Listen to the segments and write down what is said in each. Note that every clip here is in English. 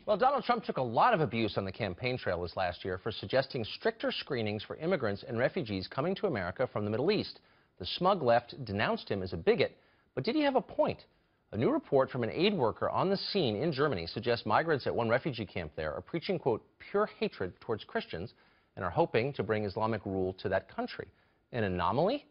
Well, Donald Trump took a lot of abuse on the campaign trail this last year for suggesting stricter screenings for immigrants and refugees coming to America from the Middle East. The smug left denounced him as a bigot, but did he have a point? A new report from an aid worker on the scene in Germany suggests migrants at one refugee camp there are preaching, quote, pure hatred towards Christians and are hoping to bring Islamic rule to that country. An anomaly?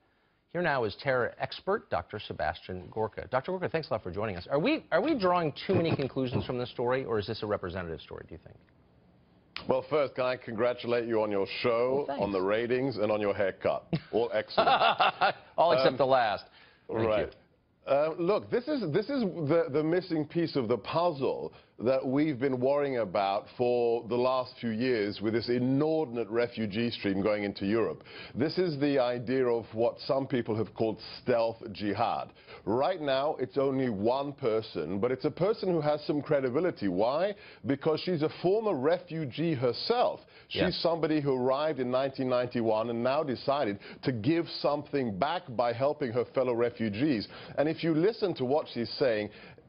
Here now is terror expert Dr. Sebastian Gorka. Dr. Gorka, thanks a lot for joining us. Are we drawing too many conclusions from this story, or is this a representative story, do you think? Well, first, can I congratulate you on your show, on the ratings, and on your haircut? All excellent. All except the last. Thank you. Look, this is the missing piece of the puzzle that we've been worrying about for the last few years with this inordinate refugee stream going into Europe. This is the idea of what some people have called stealth jihad. Right now, it's only one person, but it's a person who has some credibility. Why? Because she's a former refugee herself. She's somebody who arrived in 1991 and now decided to give something back by helping her fellow refugees. And if you listen to what she's saying,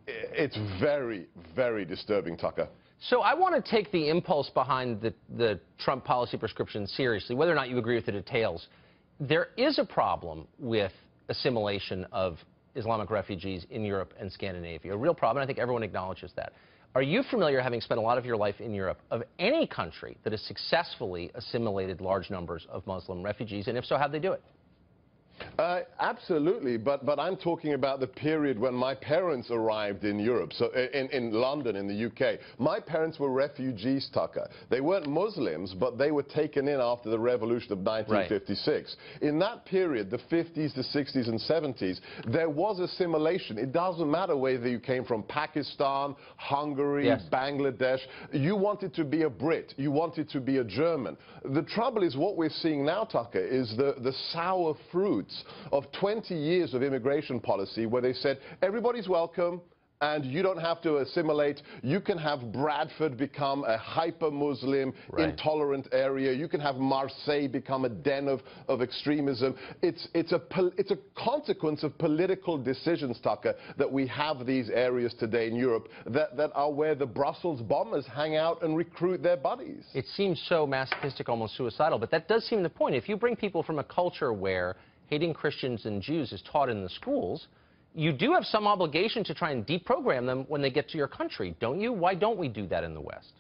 it's very, very disturbing, Tucker. So I want to take the impulse behind the Trump policy prescription seriously, whether or not you agree with the details. There is a problem with assimilation of Islamic refugees in Europe and Scandinavia, a real problem, and I think everyone acknowledges that. Are you familiar, having spent a lot of your life in Europe, of any country that has successfully assimilated large numbers of Muslim refugees, and if so, how'd they do it? Absolutely, but I'm talking about the period when my parents arrived in Europe, so in London, in the UK. My parents were refugees, Tucker. They weren't Muslims, but they were taken in after the revolution of 1956. Right. In that period, the 50s, the 60s, and 70s, there was assimilation. It doesn't matter whether you came from Pakistan, Hungary, Bangladesh. You wanted to be a Brit. You wanted to be a German. The trouble is what we're seeing now, Tucker, is the sour fruits of 20 years of immigration policy where they said everybody's welcome and you don't have to assimilate. You can have Bradford become a hyper-Muslim, intolerant area. You can have Marseille become a den of extremism. It's a consequence of political decisions, Tucker, that we have these areas today in Europe that are where the Brussels bombers hang out and recruit their buddies. It seems so masochistic, almost suicidal, but that does seem the point. If you bring people from a culture where hating Christians and Jews is taught in the schools, you do have some obligation to try and deprogram them when they get to your country, don't you? Why don't we do that in the West?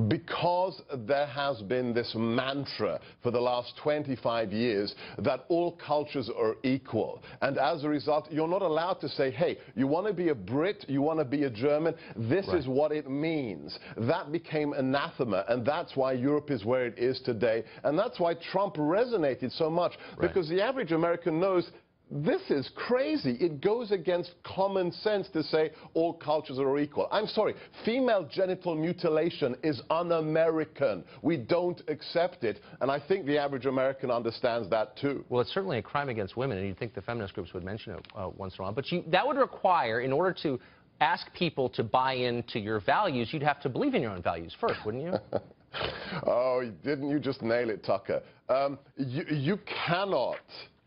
Because there has been this mantra for the last 25 years that all cultures are equal. And as a result, you're not allowed to say, hey, you want to be a Brit, you want to be a German, this is what it means. That became anathema, and that's why Europe is where it is today. And that's why Trump resonated so much, because the average American knows this is crazy. It goes against common sense to say all cultures are equal. I'm sorry, female genital mutilation is un-American. We don't accept it, and I think the average American understands that too. Well, it's certainly a crime against women, and you'd think the feminist groups would mention it once in a while. But that would require, in order to ask people to buy into your values, you'd have to believe in your own values first, wouldn't you? Oh, didn't you just nail it, Tucker? You cannot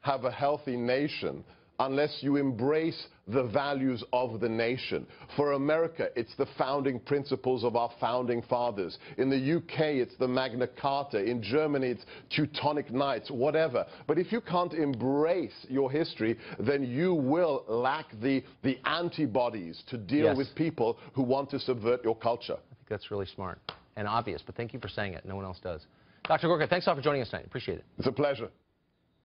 have a healthy nation unless you embrace the values of the nation. For America, it's the founding principles of our founding fathers. In the UK, it's the Magna Carta. In Germany, it's Teutonic Knights, whatever. But if you can't embrace your history, then you will lack the antibodies to deal with people who want to subvert your culture. I think that's really smart and obvious, but thank you for saying it. No one else does. Dr. Gorka, thanks a lot for joining us tonight. Appreciate it. It's a pleasure.